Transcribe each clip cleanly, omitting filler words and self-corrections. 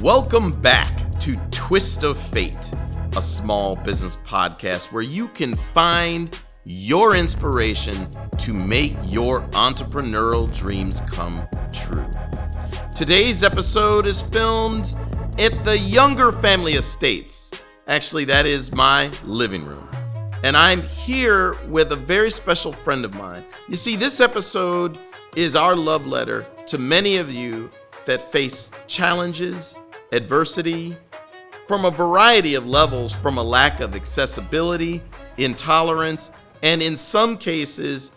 Welcome back to Twist of Fate, a small business podcast where you can find your inspiration to make your entrepreneurial dreams come true. Today's episode is filmed at the Younger Family Estates. Actually, that is my living room. And I'm here with a very special friend of mine. You see, this episode is our love letter to many of you that face challenges, adversity, from a variety of levels, from a lack of accessibility, intolerance, and in some cases,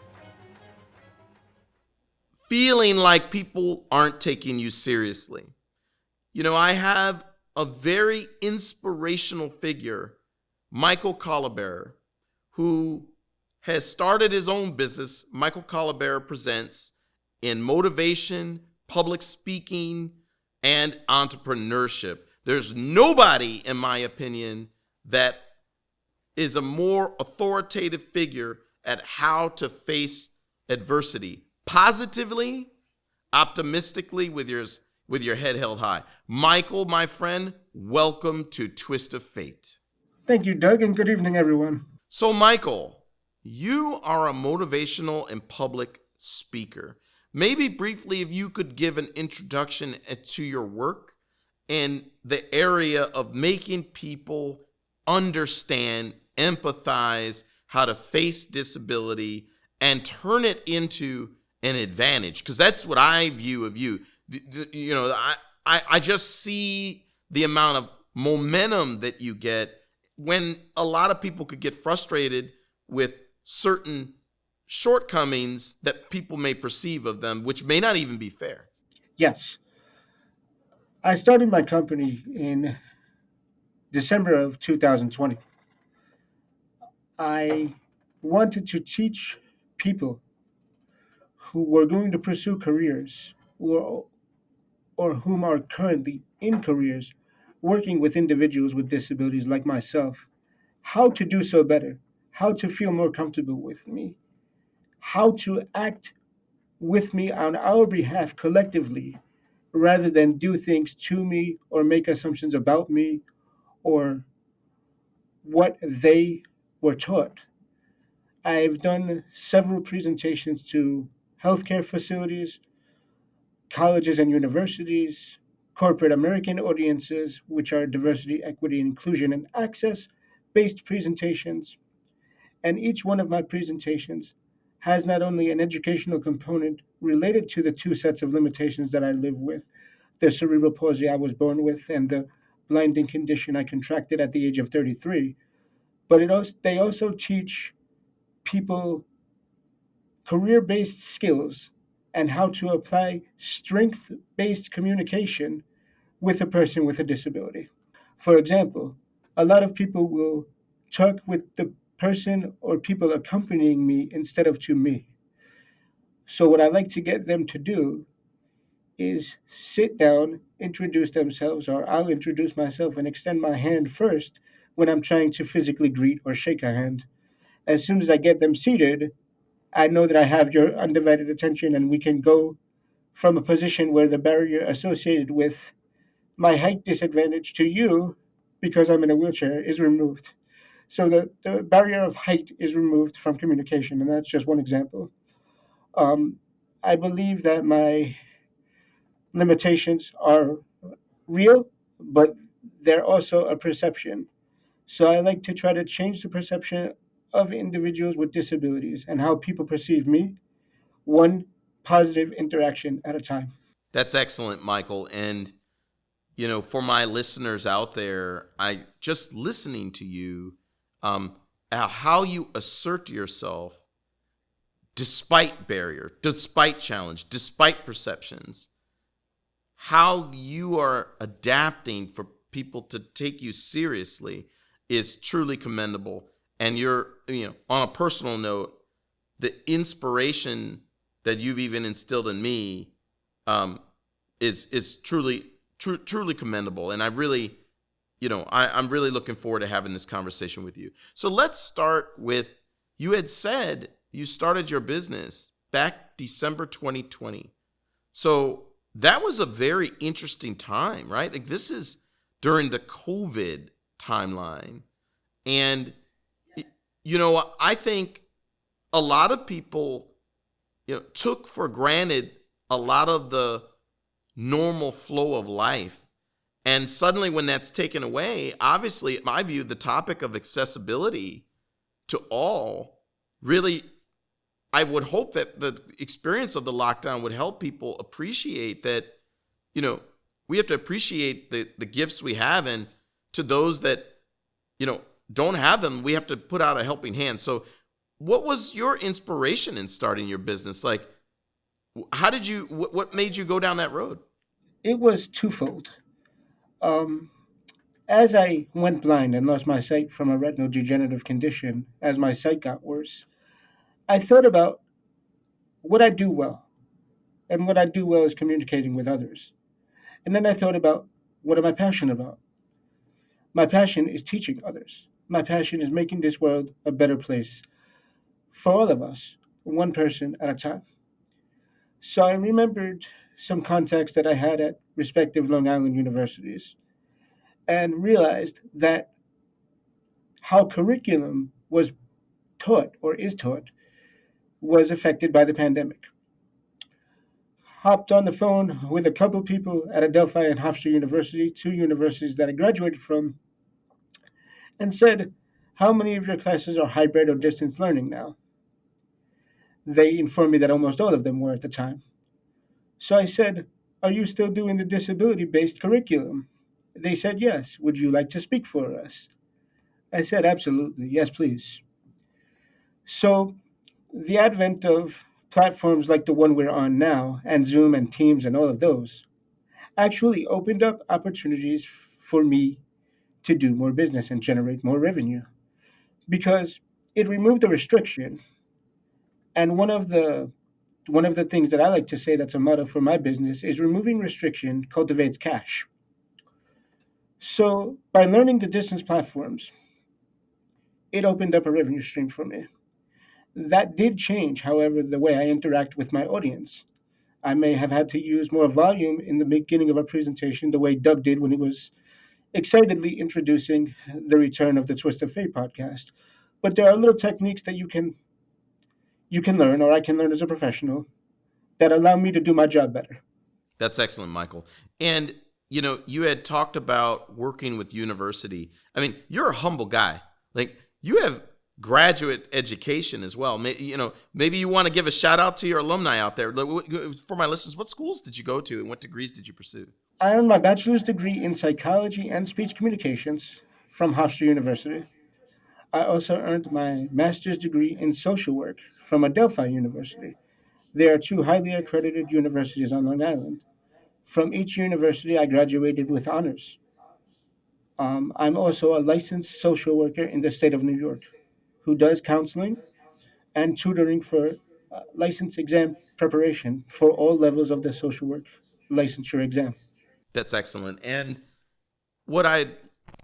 feeling like people aren't taking you seriously. You know, I have a very inspirational figure, Michael Kalberer, who has started his own business. Michael Kalberer Presents in motivation, public speaking, and entrepreneurship. There's nobody, in my opinion, that is a more authoritative figure at how to face adversity positively, optimistically, with your head held high. Michael, my friend, welcome to Twist of Fate. Thank you, Doug, and good evening, everyone. So, Michael, you are a motivational and public speaker. Maybe briefly, if you could give an introduction to your work in the area of making people understand, empathize how to face disability and turn it into an advantage, because that's what I view of you. You know, I just see the amount of momentum that you get when a lot of people could get frustrated with certain shortcomings that people may perceive of them, which may not even be fair. Yes, I started my company in December of 2020. I wanted to teach people who were going to pursue careers or whom are currently in careers working with individuals with disabilities like myself how to do so better, how to feel more comfortable with me, how to act with me on our behalf collectively rather than do things to me or make assumptions about me or what they were taught. I've done several presentations to healthcare facilities, colleges and universities, corporate American audiences, which are diversity, equity, inclusion, and access based presentations. And each one of my presentations has not only an educational component related to the two sets of limitations that I live with, the cerebral palsy I was born with and the blinding condition I contracted at the age of 33, but they also teach people career-based skills and how to apply strength-based communication with a person with a disability. For example, a lot of people will talk with the person or people accompanying me instead of to me. So, what I like to get them to do is sit down, introduce themselves, or I'll introduce myself and extend my hand first when I'm trying to physically greet or shake a hand. As soon as I get them seated, I know that I have your undivided attention and we can go from a position where the barrier associated with my height disadvantage to you, because I'm in a wheelchair, is removed. So the barrier of height is removed from communication, and that's just one example. Um, I believe that my limitations are real, but they're also a perception. So I like to try to change the perception of individuals with disabilities and how people perceive me, one positive interaction at a time. That's excellent, Michael. And, you know, for my listeners out there, I just listening to you, how you assert yourself despite barrier, despite challenge, despite perceptions, how you are adapting for people to take you seriously is truly commendable. And you're, you know, on a personal note, the inspiration that you've even instilled in me is truly commendable. And I really, you know, I'm really looking forward to having this conversation with you. So let's start with, you had said you started your business back December 2020. So that was a very interesting time, right? Like this is during the COVID timeline. And, I think a lot of people, took for granted a lot of the normal flow of life. And suddenly, when that's taken away, obviously, in my view, the topic of accessibility to all really, I would hope that the experience of the lockdown would help people appreciate that, you know, we have to appreciate the gifts we have. And to those that, you know, don't have them, we have to put out a helping hand. So, what was your inspiration in starting your business? Like, how did you, what made you go down that road? It was twofold. Um, as I went blind and lost my sight from a retinal degenerative condition, as my sight got worse, I thought about what I do well. And what I do well is communicating with others. And then I thought about what am I passionate about? My passion is teaching others. My passion is making this world a better place for all of us, one person at a time. So I remembered some contacts that I had at respective Long Island universities and realized that how curriculum was taught or is taught was affected by the pandemic. Hopped on the phone with a couple people at Adelphi and Hofstra University, two universities that I graduated from, and said, "How many of your classes are hybrid or distance learning now?" They informed me that almost all of them were at the time. So I said, "Are you still doing the disability based curriculum?" They said, "Yes. Would you like to speak for us?" I said, "Absolutely. Yes, please." So the advent of platforms like the one we're on now, and Zoom and Teams and all of those, actually opened up opportunities for me to do more business and generate more revenue because it removed a restriction. And one of the things that I like to say that's a motto for my business is removing restriction cultivates cash. So by learning the distance platforms, it opened up a revenue stream for me. That did change, however, the way I interact with my audience. I may have had to use more volume in the beginning of a presentation, the way Doug did when he was excitedly introducing the return of the Twist of Fate podcast. But there are little techniques that you can learn, or I can learn as a professional, that allow me to do my job better. That's excellent, Michael. And you had talked about working with university. I mean, you're a humble guy. Like you have graduate education as well. Maybe you want to give a shout out to your alumni out there. For my listeners, what schools did you go to and what degrees did you pursue? I earned my bachelor's degree in psychology and speech communications from Hofstra University. I also earned my master's degree in social work from Adelphi University. There are two highly accredited universities on Long Island. From each university, I graduated with honors. I'm also a licensed social worker in the state of New York who does counseling and tutoring for license exam preparation for all levels of the social work licensure exam. That's excellent. And what I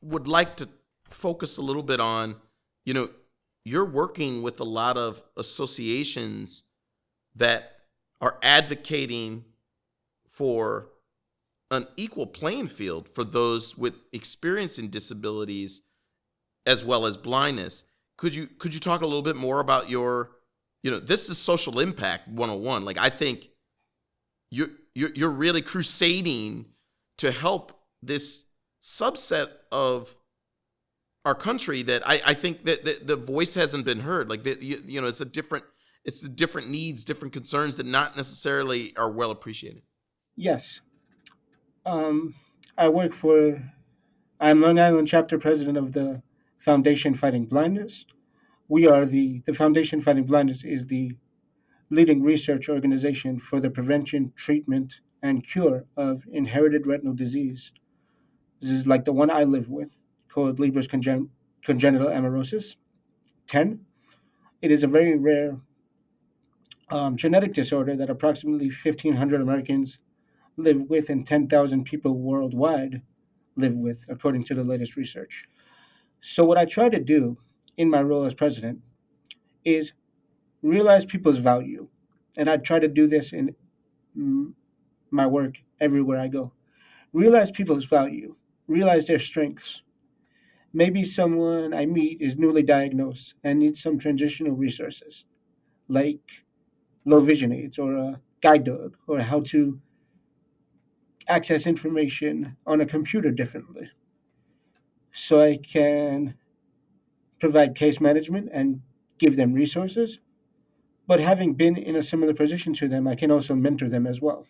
would like to focus a little bit on, you know, you're working with a lot of associations that are advocating for an equal playing field for those with experiencing disabilities as well as blindness. Could you talk a little bit more about your, this is social impact 101. Like I think you're really crusading to help this subset of our country that I think that the voice hasn't been heard. Like it's a different needs, different concerns that not necessarily are well appreciated. Yes, um, I work for, I'm Long Island chapter president of the Foundation Fighting Blindness. The Foundation Fighting Blindness is the leading research organization for the prevention, treatment, and cure of inherited retinal disease. This is like the one I live with, called Leber's congenital amaurosis, 10. It is a very rare genetic disorder that approximately 1,500 Americans live with and 10,000 people worldwide live with, according to the latest research. So, what I try to do in my role as president is realize people's value. And I try to do this in my work, everywhere I go. Realize people's value, realize their strengths. Maybe someone I meet is newly diagnosed and needs some transitional resources, like low vision aids or a guide dog, or how to access information on a computer differently. So I can provide case management and give them resources. But having been in a similar position to them, I can also mentor them as well.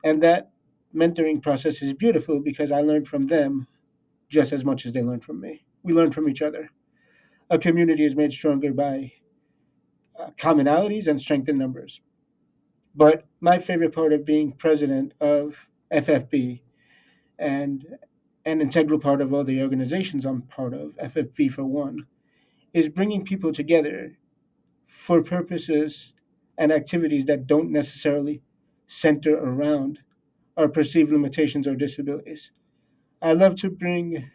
And that mentoring process is beautiful because I learned from them just as much as they learned from me. We learn from each other. A community is made stronger by commonalities and strength in numbers. But my favorite part of being president of FFB and an integral part of all the organizations I'm part of, FFB for one, is bringing people together for purposes and activities that don't necessarily center around our perceived limitations or disabilities. I love to bring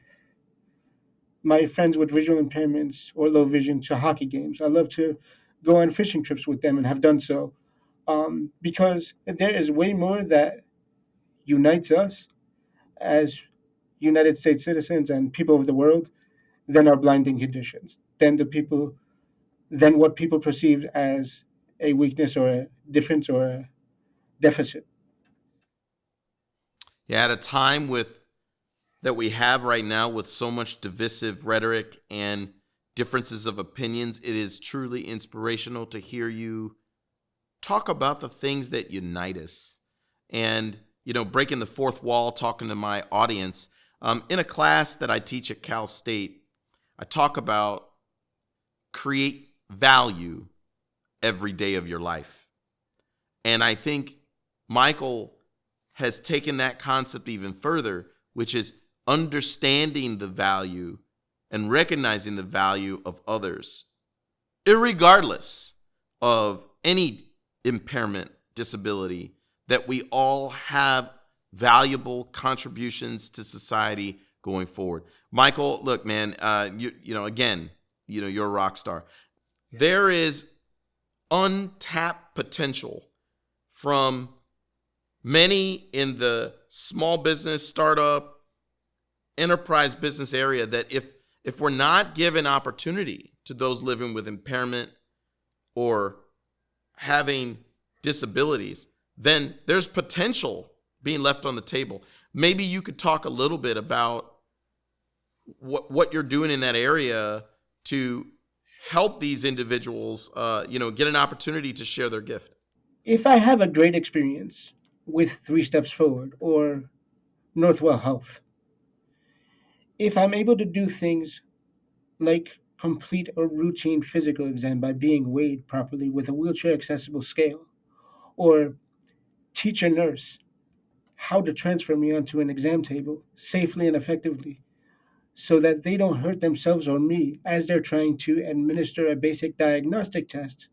my friends with visual impairments or low vision to hockey games. I love to go on fishing trips with them and have done so, because there is way more that unites us as United States citizens and people of the world than our blinding conditions, than what people perceive as a weakness or a difference or a deficit. Yeah, at a time with that we have right now with so much divisive rhetoric and differences of opinions, it is truly inspirational to hear you talk about the things that unite us. And, breaking the fourth wall, talking to my audience. In a class that I teach at Cal State, I talk about create value every day of your life. And I think Michael has taken that concept even further, which is understanding the value and recognizing the value of others, irregardless of any impairment, disability, that we all have valuable contributions to society going forward. Michael, look, man, again, you're a rock star. Yeah. There is untapped potential from many in the small business, startup, enterprise business area that if we're not given opportunity to those living with impairment or having disabilities, then there's potential being left on the table. Maybe you could talk a little bit about what you're doing in that area to help these individuals, get an opportunity to share their gift. If I have a great experience with Three Steps Forward or Northwell Health, if I'm able to do things like complete a routine physical exam by being weighed properly with a wheelchair accessible scale, or teach a nurse how to transfer me onto an exam table safely and effectively so that they don't hurt themselves or me as they're trying to administer a basic diagnostic test,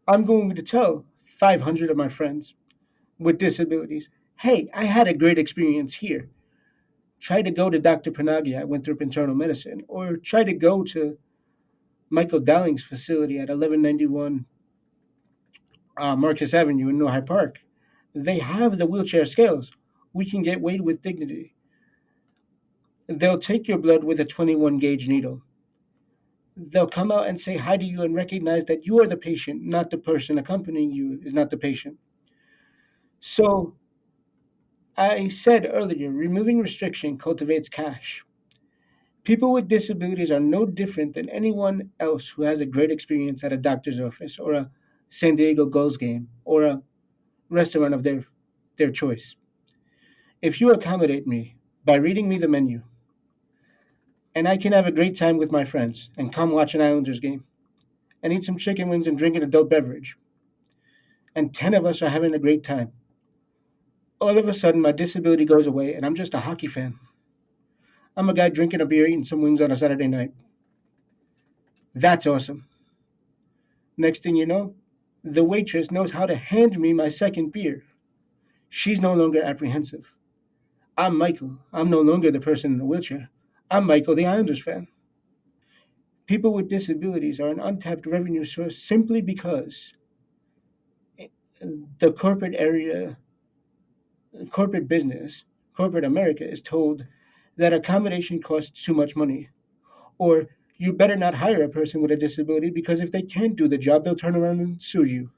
I'm going to tell 500 of my friends with disabilities, hey, I had a great experience here. Try to go to Dr. Panagi at Winthrop Internal Medicine, or try to go to Michael Dowling's facility at 1191 Marcus Avenue in Nohi Park. They have the wheelchair scales. We can get weighed with dignity. They'll take your blood with a 21 gauge needle. They'll come out and say hi to you and recognize that you are the patient, not the person accompanying you is not the patient. So I said earlier, removing restriction cultivates cash. People with disabilities are no different than anyone else who has a great experience at a doctor's office or a San Diego Gulls game or a restaurant of their choice. If you accommodate me by reading me the menu, and I can have a great time with my friends and come watch an Islanders game and eat some chicken wings and drink an adult beverage, and 10 of us are having a great time, all of a sudden my disability goes away and I'm just a hockey fan. I'm a guy drinking a beer, eating some wings on a Saturday night. That's awesome. Next thing you know, the waitress knows how to hand me my second beer. She's no longer apprehensive. I'm Michael. I'm no longer the person in the wheelchair. I'm Michael, the Islanders fan. People with disabilities are an untapped revenue source simply because the corporate area corporate business, corporate America is told that accommodation costs too much money, or you better not hire a person with a disability because if they can't do the job, they'll turn around and sue you.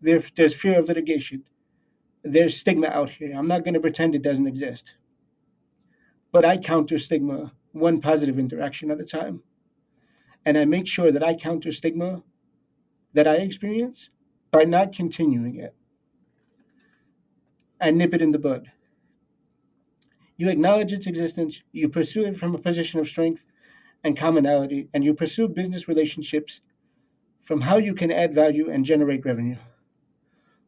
There's fear of litigation. There's stigma out here. I'm not going to pretend it doesn't exist, but I counter stigma one positive interaction at a time. And I make sure that I counter stigma that I experience by not continuing it. I nip it in the bud. You acknowledge its existence, you pursue it from a position of strength and commonality, and you pursue business relationships from how you can add value and generate revenue.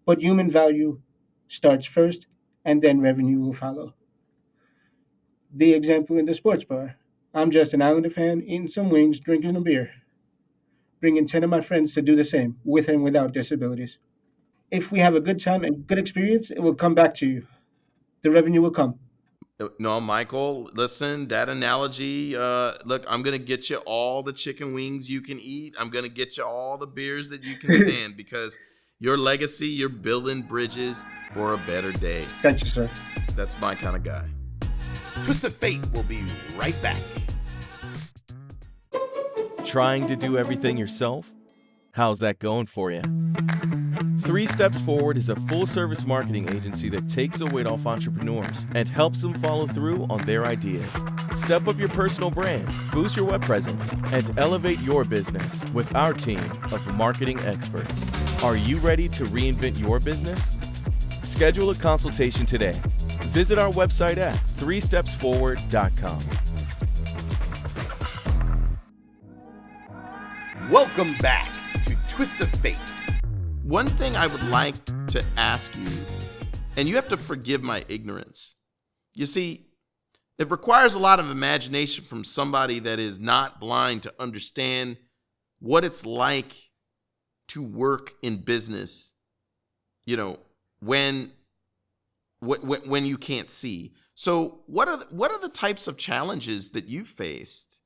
But human value starts first, and then revenue will follow. The example in the sports bar. I'm just an Islander fan, eating some wings, drinking a beer, bringing 10 of my friends to do the same, with and without disabilities. If we have a good time and good experience, it will come back to you. The revenue will come. No, Michael, listen, that analogy, look, I'm going to get you all the chicken wings you can eat. I'm going to get you all the beers that you can stand because your legacy, you're building bridges for a better day. Thank you, sir. That's my kind of guy. Twisted Fate will be right back. Trying to do everything yourself? How's that going for you? 3 Steps Forward is a full-service marketing agency that takes the weight off entrepreneurs and helps them follow through on their ideas. Step up your personal brand, boost your web presence, and elevate your business with our team of marketing experts. Are you ready to reinvent your business? Schedule a consultation today. Visit our website at 3stepsforward.com. Welcome back to Twist of Fate. One thing I would like to ask you, and you have to forgive my ignorance. You see, it requires a lot of imagination from somebody that is not blind to understand what it's like to work in business, you know, when you can't see. So what are the types of challenges that you faced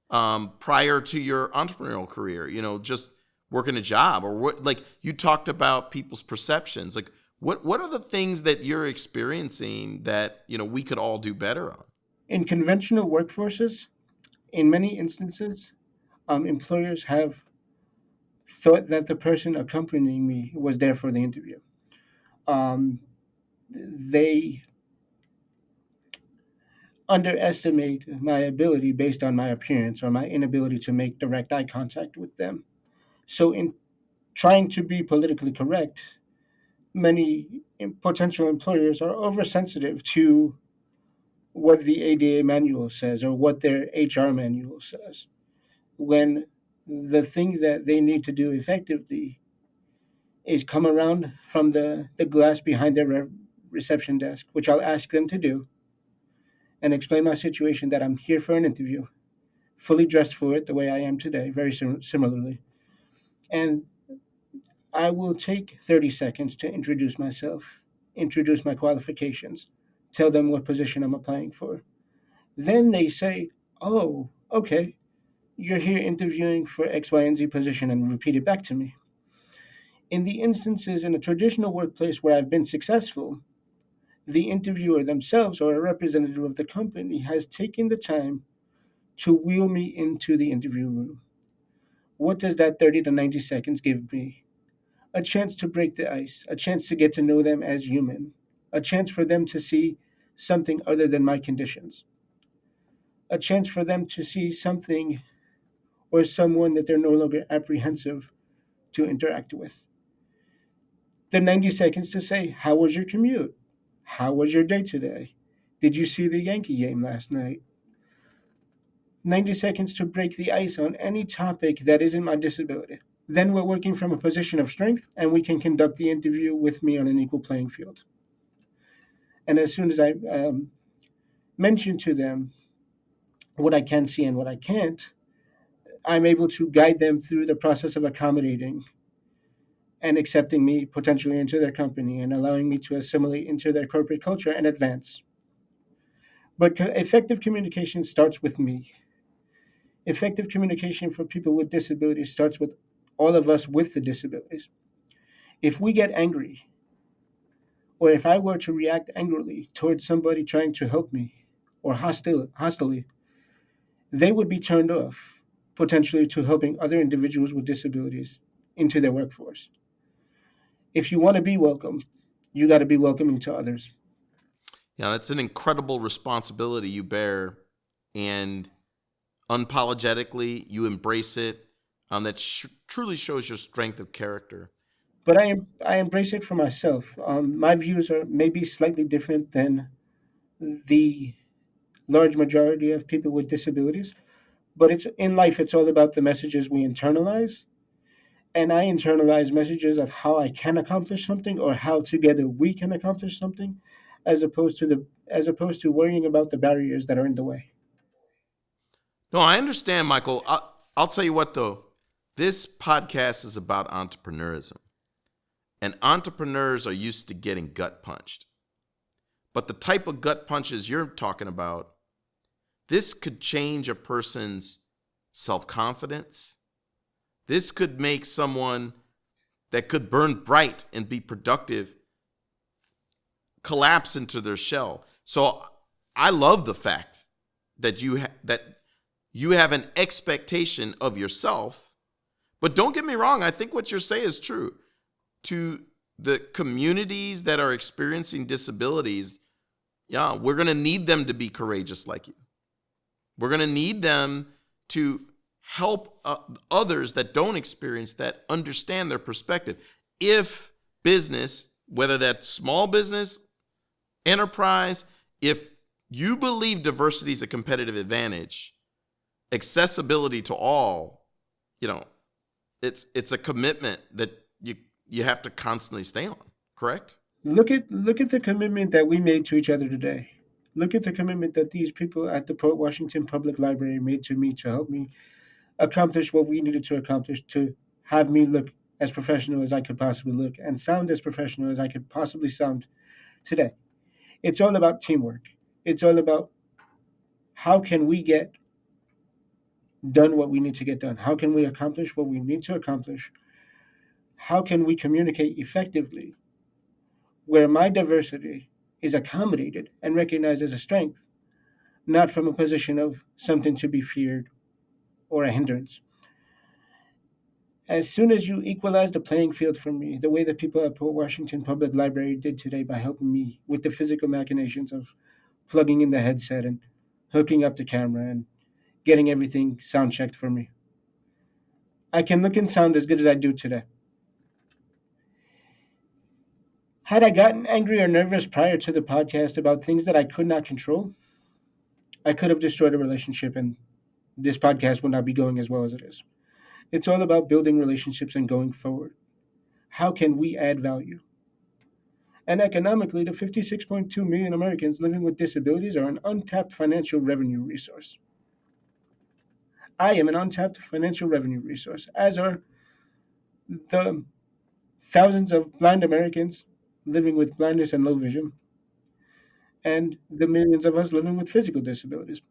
prior to your entrepreneurial career? You know, just working a job, or what? Like you talked about people's perceptions. Like what are the things that you're experiencing that we could all do better on? In conventional workforces, in many instances, employers have thought that the person accompanying me was there for the interview. Um, they underestimate my ability based on my appearance or my inability to make direct eye contact with them. So, in trying to be politically correct, many potential employers are oversensitive to what the ADA manual says or what their HR manual says, when the thing that they need to do effectively is come around from the glass behind their reception desk, which I'll ask them to do, and explain my situation that I'm here for an interview, fully dressed for it the way I am today, very similarly. And I will take 30 seconds to introduce myself, introduce my qualifications, tell them what position I'm applying for. Then they say, "Oh, okay, you're here interviewing for X, Y, and Z position," and repeat it back to me. In the instances in a traditional workplace where I've been successful, the interviewer themselves or a representative of the company has taken the time to wheel me into the interview room. What does that 30 to 90 seconds give me? A chance to break the ice, a chance to get to know them as human, a chance for them to see something other than my conditions, a chance for them to see something or someone that they're no longer apprehensive to interact with. The 90 seconds to say, "How was your commute? How was your day today? Did you see the Yankee game last night?" 90 seconds to break the ice on any topic that isn't my disability. Then we're working from a position of strength and we can conduct the interview with me on an equal playing field. And as soon as I mention to them what I can see and what I can't, I'm able to guide them through the process of accommodating and accepting me potentially into their company and allowing me to assimilate into their corporate culture and advance. But effective communication starts with me. Effective communication for people with disabilities starts with all of us with the disabilities. If we get angry or if I were to react angrily towards somebody trying to help me or hostilely, they would be turned off, potentially to helping other individuals with disabilities into their workforce. If you want to be welcome, you got to be welcoming to others. Yeah, that's an incredible responsibility you bear, and unapologetically you embrace it. That truly shows your strength of character. But I embrace it for myself. My views are maybe slightly different than the large majority of people with disabilities, but it's in life. It's all about the messages we internalize, and I internalize messages of how I can accomplish something or how together we can accomplish something, as opposed to worrying about the barriers that are in the way. No, I understand, Michael. I'll tell you what, though. This podcast is about entrepreneurism, and entrepreneurs are used to getting gut punched. But the type of gut punches you're talking about, this could change a person's self-confidence. This could make someone that could burn bright and be productive collapse into their shell. So I love the fact that you have an expectation of yourself. But don't get me wrong, I think what you're saying is true. To the communities that are experiencing disabilities, yeah, we're going to need them to be courageous like you. We're going to need them to help others that don't experience that understand their perspective. If business, whether that's small business, enterprise, if you believe diversity is a competitive advantage, accessibility to all, you know, it's a commitment that you have to constantly stay on, correct? Look at the commitment that we made to each other today. Look at the commitment that these people at the Port Washington Public Library made to me to help me accomplish what we needed to accomplish, to have me look as professional as I could possibly look and sound as professional as I could possibly sound today. It's all about teamwork. It's all about how can we get done what we need to get done? How can we accomplish what we need to accomplish? How can we communicate effectively where my diversity is accommodated and recognized as a strength, not from a position of something to be feared or a hindrance? As soon as you equalize the playing field for me, the way that people at Port Washington Public Library did today by helping me with the physical machinations of plugging in the headset and hooking up the camera and getting everything sound checked for me, I can look and sound as good as I do today. Had I gotten angry or nervous prior to the podcast about things that I could not control, I could have destroyed a relationship and this podcast would not be going as well as it is. It's all about building relationships and going forward. How can we add value? And economically, the 56.2 million Americans living with disabilities are an untapped financial revenue resource. I am an untapped financial revenue resource, as are the thousands of blind Americans living with blindness and low vision, and the millions of us living with physical disabilities.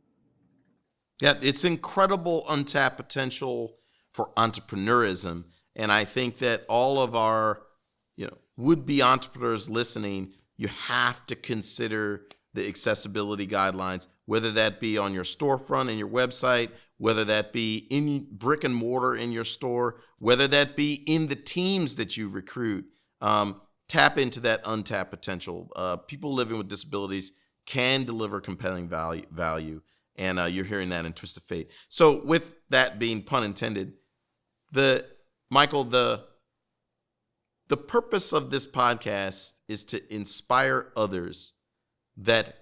Yeah, it's incredible untapped potential for entrepreneurism. And I think that all of our, would-be entrepreneurs listening, you have to consider the accessibility guidelines, whether that be on your storefront and your website, whether that be in brick and mortar in your store, whether that be in the teams that you recruit. Tap into that untapped potential. People living with disabilities can deliver compelling value. And you're hearing that in Twist of Fate. So with that being pun intended, Michael, the purpose of this podcast is to inspire others that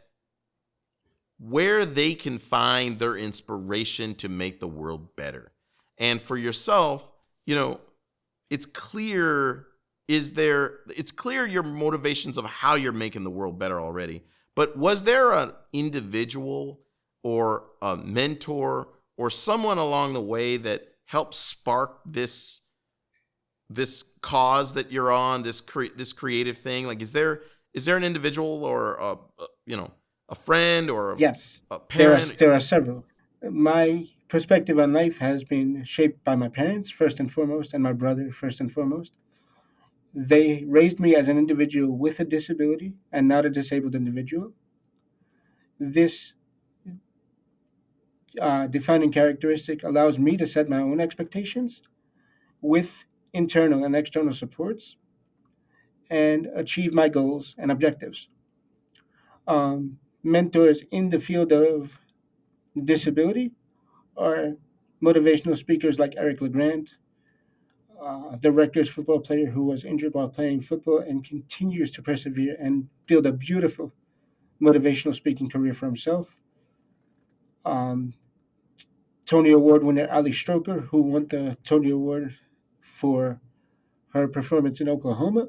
where they can find their inspiration to make the world better. And for yourself, it's clear your motivations of how you're making the world better already. But was there an individual or a mentor or someone along the way that helped spark this cause that you're on, this creative thing? Like, is there an individual or a friend or Yes, a parent? there are several. My perspective on life has been shaped by my parents first and foremost, and my brother first and foremost. They raised me as an individual with a disability and not a disabled individual. This defining characteristic allows me to set my own expectations with internal and external supports and achieve my goals and objectives. Mentors in the field of disability are motivational speakers like Eric LeGrand, the Rutgers football player who was injured while playing football and continues to persevere and build a beautiful motivational speaking career for himself. Um, Tony Award winner Ali Stroker, who won the Tony Award for her performance in Oklahoma.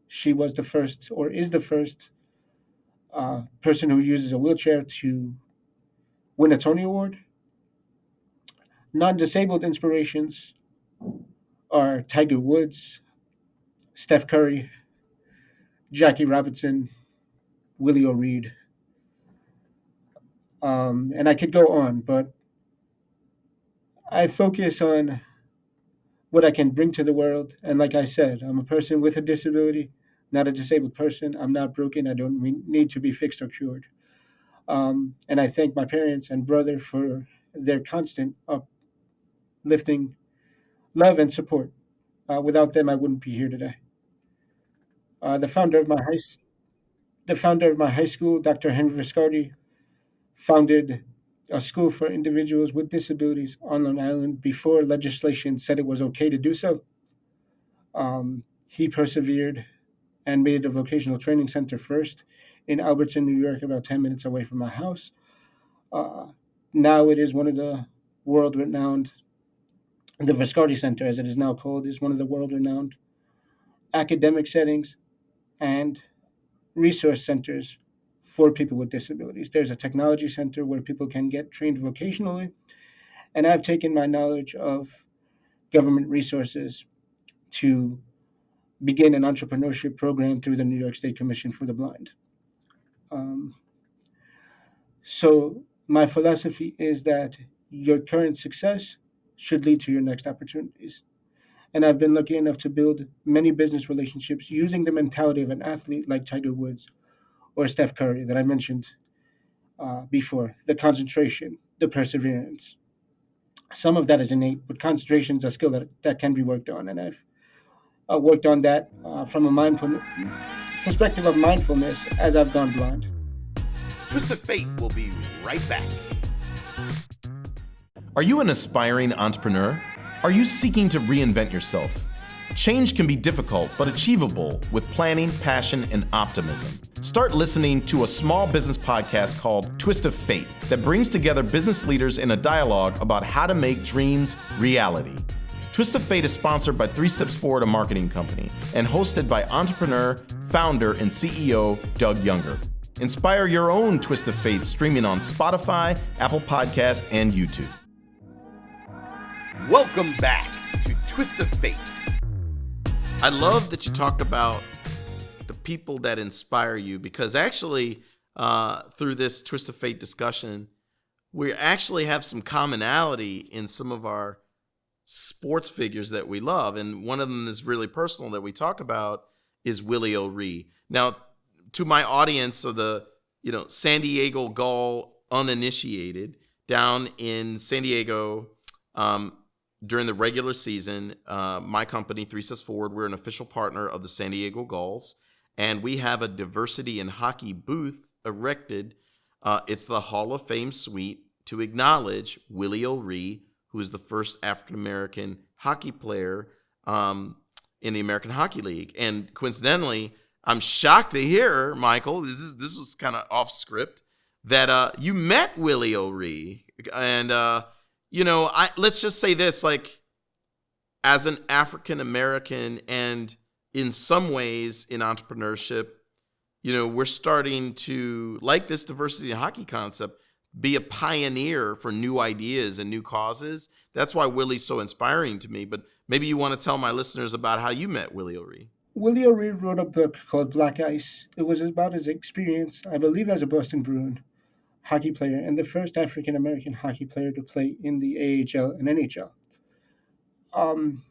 She was the first, or is the first, person who uses a wheelchair to win a Tony Award. Non disabled inspirations are Tiger Woods, Steph Curry, Jackie Robinson, Willie O'Reed. And I could go on, but I focus on what I can bring to the world. And like I said, I'm a person with a disability, not a disabled person. I'm not broken. I don't need to be fixed or cured. And I thank my parents and brother for their constant uplifting love and support. Without them, I wouldn't be here today. Uh, the founder of my high, the founder of my high school, Dr. Henry Viscardi, founded a school for individuals with disabilities on Long Island before legislation said it was okay to do so. He persevered and made it a vocational training center first in Albertson, New York, about 10 minutes away from my house. Uh, Now it is one of the world renowned, the Viscardi Center, as it is now called, is one of the world renowned academic settings and resource centers for people with disabilities. There's a technology center where people can get trained vocationally, and I've taken my knowledge of government resources to begin an entrepreneurship program through the New York State Commission for the Blind. Um, so, my philosophy is that your current success should lead to your next opportunities. And I've been lucky enough to build many business relationships using the mentality of an athlete like Tiger Woods or Steph Curry that I mentioned before, the concentration, the perseverance. Some of that is innate, but concentration is a skill that can be worked on. And I've worked on that from a mindful perspective of mindfulness as I've gone blind. Twist of Fate will be right back. Are you an aspiring entrepreneur? Are you seeking to reinvent yourself? Change can be difficult, but achievable with planning, passion, and optimism. Start listening to a small business podcast called Twist of Fate that brings together business leaders in a dialogue about how to make dreams reality. Twist of Fate is sponsored by 3 Steps Forward, a marketing company, and hosted by entrepreneur, founder, and CEO Doug Younger. Inspire your own Twist of Fate streaming on Spotify, Apple Podcasts, and YouTube. Welcome back to Twist of Fate. I love that you talked about the people that inspire you, because actually through this Twist of Fate discussion, we actually have some commonality in some of our sports figures that we love. And one of them is really personal that we talked about is Willie O'Ree. Now, to my audience of the San Diego Gull uninitiated, down in San Diego, during the regular season, my company, 3 Steps Forward, we're an official partner of the San Diego Gulls, and we have a diversity in hockey booth erected. It's the Hall of Fame suite to acknowledge Willie O'Ree, who is the first African-American hockey player in the American Hockey League. And coincidentally, I'm shocked to hear, Michael, this was kind of off script, that you met Willie O'Ree. And let's just say this, like, as an African American and in some ways in entrepreneurship, we're starting to, like this diversity in hockey concept, be a pioneer for new ideas and new causes. That's why Willie's so inspiring to me. But maybe you want to tell my listeners about how you met Willie O'Ree. Willie O'Ree wrote a book called Black Ice. It was about his experience, I believe, as a Boston Bruin hockey player and the first African American hockey player to play in the AHL and NHL. Um,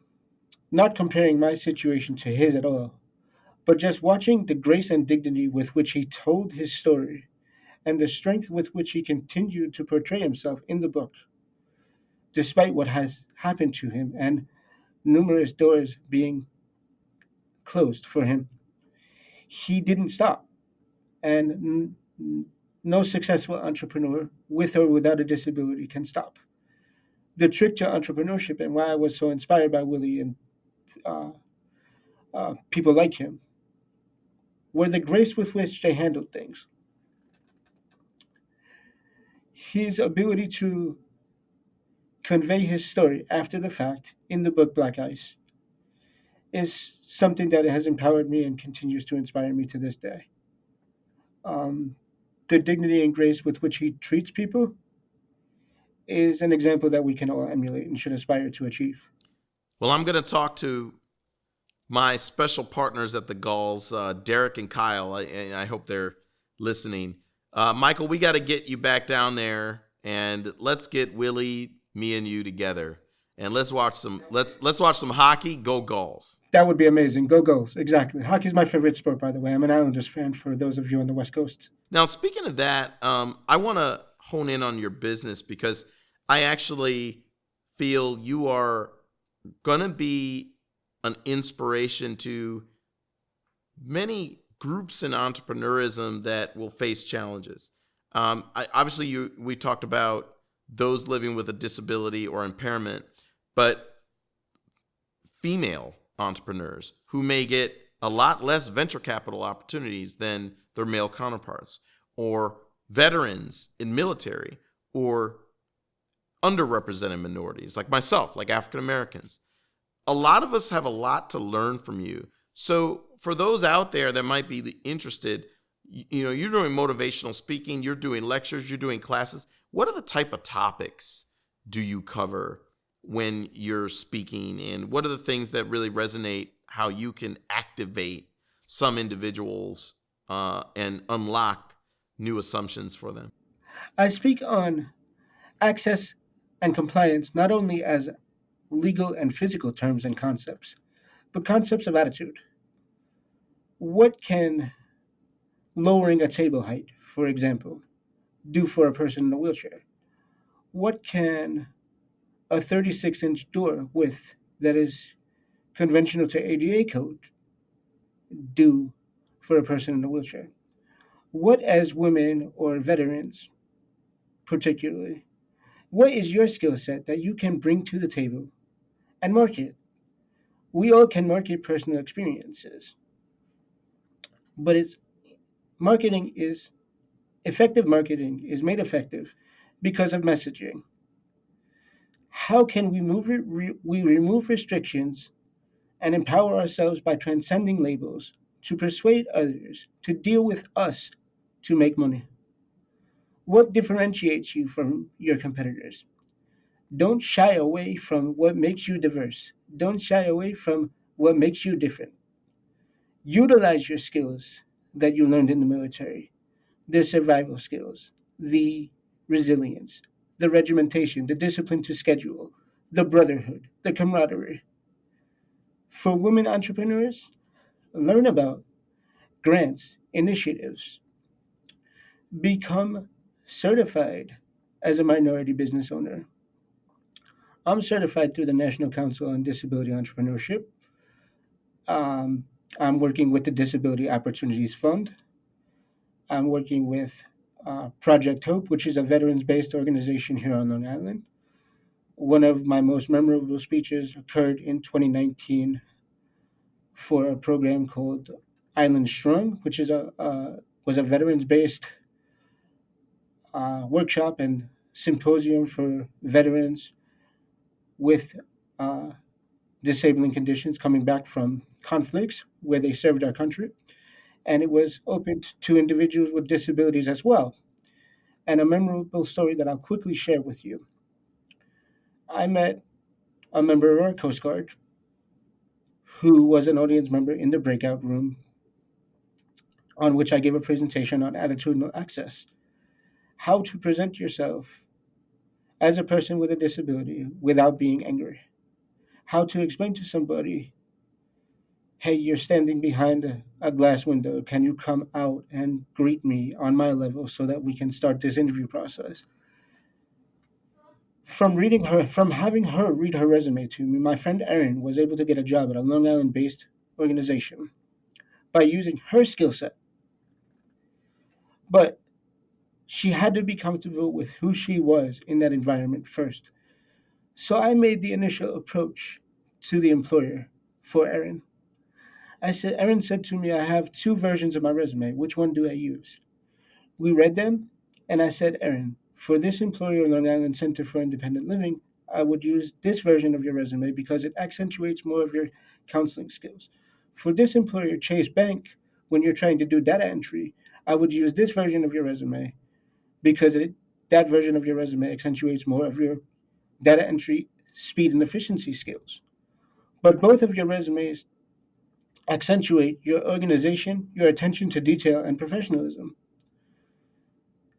not comparing my situation to his at all, but just watching the grace and dignity with which he told his story and the strength with which he continued to portray himself in the book, despite what has happened to him and numerous doors being closed for him. He didn't stop, and no successful entrepreneur, with or without a disability, can stop. The trick to entrepreneurship and why I was so inspired by Willie and uh, people like him were the grace with which they handled things. His ability to convey his story after the fact in the book Black Ice is something that has empowered me and continues to inspire me to this day. Um, the dignity and grace with which he treats people is an example that we can all emulate and should aspire to achieve. Well, I'm going to talk to my special partners at the Gulls, Derek and Kyle. I hope they're listening. Michael, we got to get you back down there, and let's get Willie, me, and you together, and let's watch some. Let's watch some hockey. Go Gulls! That would be amazing. Go goals. Exactly. Hockey's my favorite sport, by the way. I'm an Islanders fan for those of you on the West Coast. Now, speaking of that, I want to hone in on your business because I actually feel you are going to be an inspiration to many groups in entrepreneurism that will face challenges. Obviously, we talked about those living with a disability or impairment, but female entrepreneurs who may get a lot less venture capital opportunities than their male counterparts, or veterans in military, or underrepresented minorities like myself, like African Americans. A lot of us have a lot to learn from you. So for those out there that might be interested, you're doing motivational speaking, you're doing lectures, you're doing classes. What are the type of topics do you cover when you're speaking, and what are the things that really resonate, how you can activate some individuals and unlock new assumptions for them? I speak on access and compliance not only as legal and physical terms and concepts, but concepts of attitude. What can lowering a table height, for example, do for a person in a wheelchair? What can a 36-inch door width that is conventional to ADA code do for a person in a wheelchair? What, as women or veterans, particularly, what is your skill set that you can bring to the table and market? We all can market personal experiences, but it's marketing is effective marketing is made effective because of messaging. How can we remove restrictions and empower ourselves by transcending labels to persuade others to deal with us to make money? What differentiates you from your competitors? Don't shy away from what makes you diverse. Don't shy away from what makes you different. Utilize your skills that you learned in the military, the survival skills, the resilience, the regimentation, the discipline to schedule, the brotherhood, the camaraderie. For women entrepreneurs, learn about grants, initiatives, become certified as a minority business owner. I'm certified through the National Council on Disability Entrepreneurship. Um, I'm working with the Disability Opportunities Fund. I'm working with Project Hope, which is a veterans based organization here on Long Island. One of my most memorable speeches occurred in 2019 for a program called Island Strong, which is was a veterans based workshop and symposium for veterans with uh, disabling conditions coming back from conflicts where they served our country. And it was open to individuals with disabilities as well. And a memorable story that I'll quickly share with you. I met a member of our Coast Guard who was an audience member in the breakout room on which I gave a presentation on attitudinal access. How to present yourself as a person with a disability without being angry. how to explain to somebody, hey, you're standing behind a glass window. Can you come out and greet me on my level so that we can start this interview process? From having her read her resume to me, my friend Erin was able to get a job at a Long Island based organization by using her skill set. But she had to be comfortable with who she was in that environment first. So I made the initial approach to the employer for Erin. Erin said to me, I have two versions of my resume. Which one do I use? We read them, and I said, Erin, for this employer, Long Island Center for Independent Living, I would use this version of your resume because it accentuates more of your counseling skills. For this employer, Chase Bank, when you're trying to do data entry, I would use this version of your resume because that version of your resume accentuates more of your data entry speed and efficiency skills. But both of your resumes accentuate your organization, your attention to detail, and professionalism.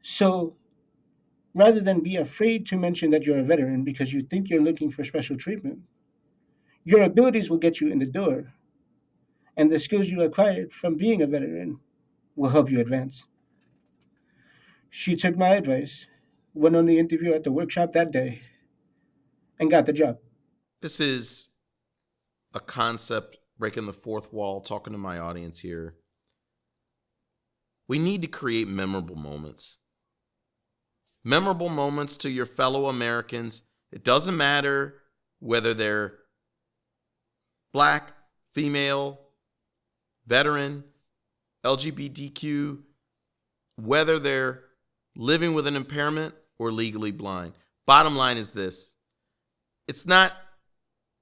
So rather than be afraid to mention that you're a veteran because you think you're looking for special treatment, your abilities will get you in the door, and the skills you acquired from being a veteran will help you advance. She took my advice, went on the interview at the workshop that day, and got the job. This is a concept breaking the fourth wall, talking to my audience here. We need to create memorable moments. Memorable moments to your fellow Americans. It doesn't matter whether they're black, female, veteran, LGBTQ, whether they're living with an impairment or legally blind. Bottom line is this.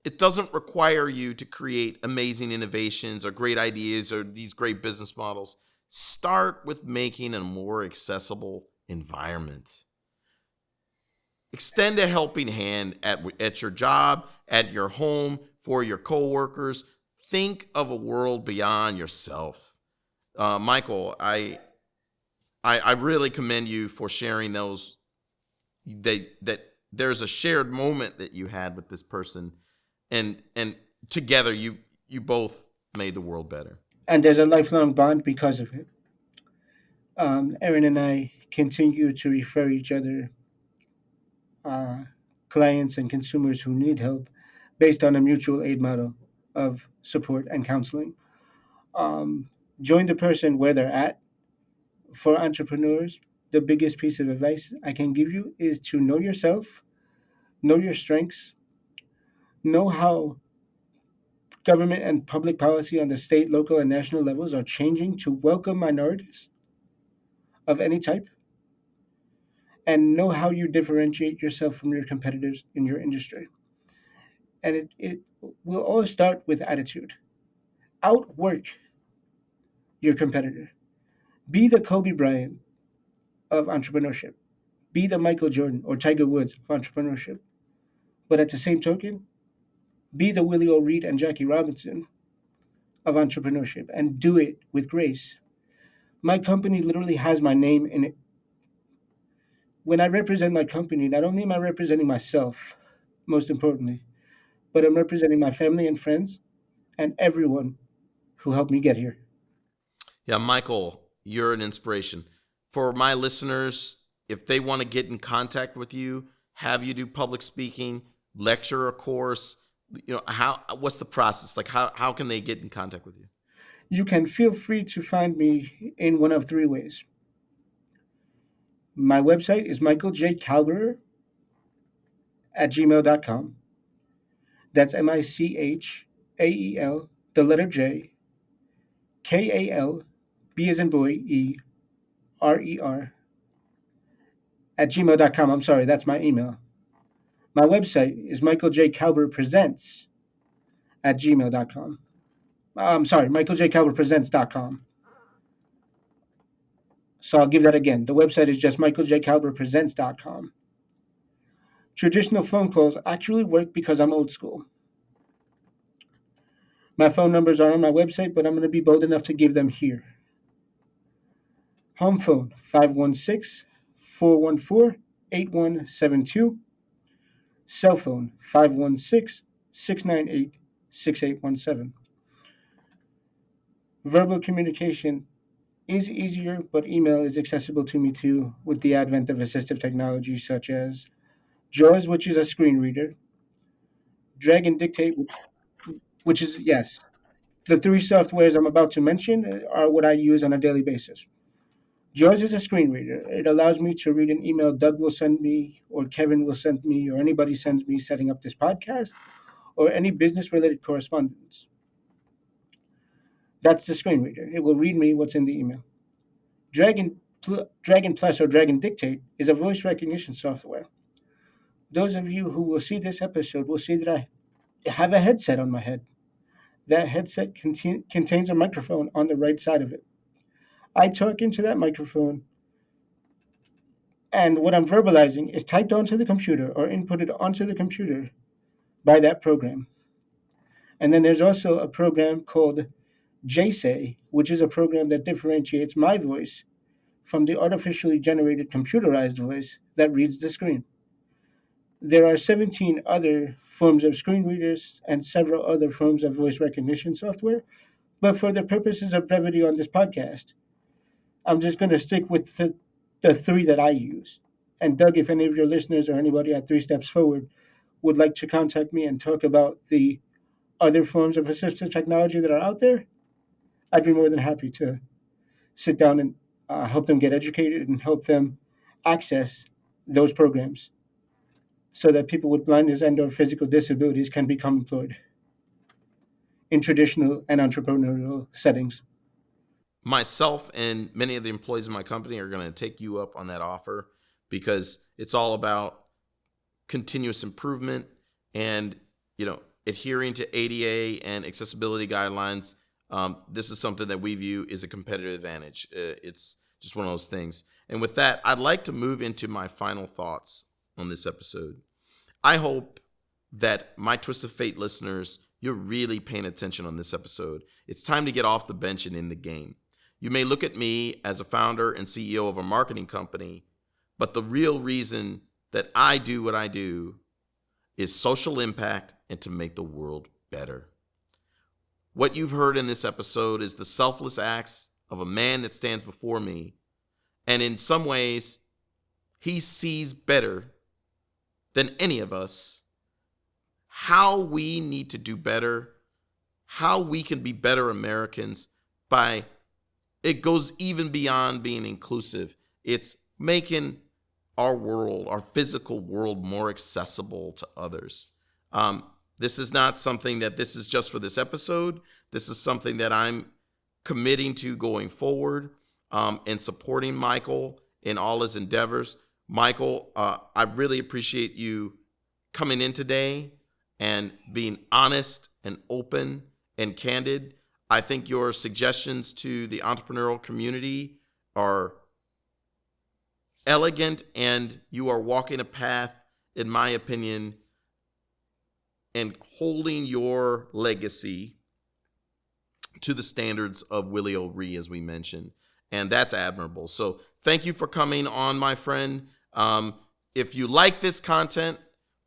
It doesn't require you to create amazing innovations or great ideas or these great business models. Start with making a more accessible environment. Extend a helping hand at your job, at your home, for your coworkers. Think of a world beyond yourself. Michael, I really commend you for sharing those. That there's a shared moment that you had with this person, and together you both made the world better. And there's a lifelong bond because of it. Erin and I continue to refer each other uh, clients and consumers who need help based on a mutual aid model of support and counseling. Join the person where they're at. For entrepreneurs, the biggest piece of advice I can give you is to know yourself, know your strengths, know how government and public policy on the state, local, and national levels are changing to welcome minorities of any type, and know how you differentiate yourself from your competitors in your industry. And it will all start with attitude. Outwork your competitor. Be the Kobe Bryant of entrepreneurship. Be the Michael Jordan or Tiger Woods of entrepreneurship. But at the same token, be the Willie O'Reed and Jackie Robinson of entrepreneurship and do it with grace. My company literally has my name in it. When I represent my company, not only am I representing myself, most importantly, but I'm representing my family and friends and everyone who helped me get here. Yeah, Michael, you're an inspiration. For my listeners, if they want to get in contact with you, have you do public speaking, lecture a course, what's the process? Like how can they get in contact with you? You can feel free to find me in one of three ways. My website is michaeljkalberer@gmail.com. That's Michael, the letter J, Kal, B as in boy, ERER, at gmail.com. I'm sorry, that's my email. My website is michaeljkalberpresents at gmail.com. I'm sorry, michaeljkalberpresents.com. So I'll give that again. The website is just michaeljkalberpresents.com. Traditional phone calls actually work because I'm old school. My phone numbers are on my website, but I'm going to be bold enough to give them here. Home phone 516-414-8172. Cell phone 516 698 6817. Verbal communication is easier, but email is accessible to me too with the advent of assistive technology such as JAWS, which is a screen reader, Drag and Dictate, which is, yes, the three softwares I'm about to mention are what I use on a daily basis. JAWS is a screen reader. It allows me to read an email Doug will send me, or Kevin will send me, or anybody sends me setting up this podcast, or any business related correspondence. That's the screen reader. It will read me what's in the email. Dragon Plus or Dragon Dictate is a voice recognition software. Those of you who will see this episode will see that I have a headset on my head. That headset contains a microphone on the right side of it. I talk into that microphone, and what I'm verbalizing is typed onto the computer or inputted onto the computer by that program. And then there's also a program called JSay, which is a program that differentiates my voice from the artificially generated computerized voice that reads the screen. There are 17 other forms of screen readers and several other forms of voice recognition software, but for the purposes of brevity on this podcast, I'm just going to stick with the three that I use. And Doug, if any of your listeners or anybody at 3 Steps Forward would like to contact me and talk about the other forms of assistive technology that are out there, I'd be more than happy to sit down and help them get educated and help them access those programs so that people with blindness and or physical disabilities can become employed in traditional and entrepreneurial settings. Myself and many of the employees in my company are going to take you up on that offer because it's all about continuous improvement and, adhering to ADA and accessibility guidelines. This is something that we view as a competitive advantage. It's just one of those things. And with that, I'd like to move into my final thoughts on this episode. I hope that my Twist of Fate listeners, you're really paying attention on this episode. It's time to get off the bench and in the game. You may look at me as a founder and CEO of a marketing company, but the real reason that I do what I do is social impact and to make the world better. What you've heard in this episode is the selfless acts of a man that stands before me, and in some ways, he sees better than any of us how we need to do better, how we can be better Americans by, it goes even beyond being inclusive. It's making our world, our physical world, more accessible to others. This is not something that this is just for this episode. This is something that I'm committing to going forward and supporting Michael in all his endeavors. Michael, I really appreciate you coming in today and being honest and open and candid. I think your suggestions to the entrepreneurial community are elegant, and you are walking a path, in my opinion, and holding your legacy to the standards of Willie O'Ree, as we mentioned. And that's admirable. So thank you for coming on, my friend. If you like this content,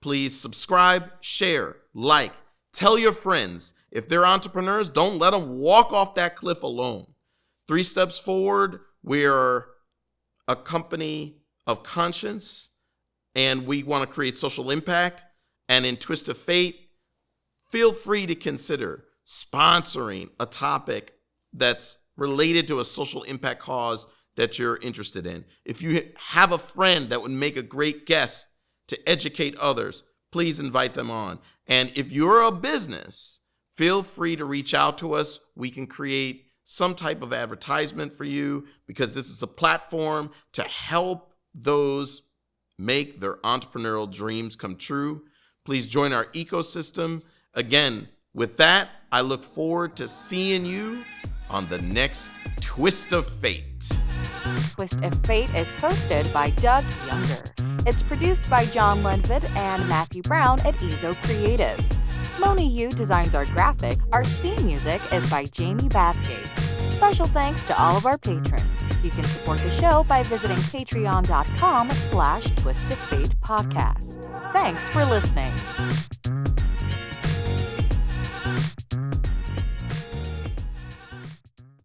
please subscribe, share, like, tell your friends. If they're entrepreneurs, don't let them walk off that cliff alone. 3 Steps Forward, we're a company of conscience, and we want to create social impact. And in Twist of Fate, feel free to consider sponsoring a topic that's related to a social impact cause that you're interested in. If you have a friend that would make a great guest to educate others, please invite them on. And if you're a business, feel free to reach out to us. We can create some type of advertisement for you because this is a platform to help those make their entrepreneurial dreams come true. Please join our ecosystem. Again, with that, I look forward to seeing you on the next Twist of Fate. Twist of Fate is hosted by Doug Younger. It's produced by John Ledvid and Matthew Brown at Ezo Creative. Moni Yu designs our graphics. Our theme music is by Jamie Bathgate. Special thanks to all of our patrons. You can support the show by visiting patreon.com/twistoffate podcast. Thanks for listening.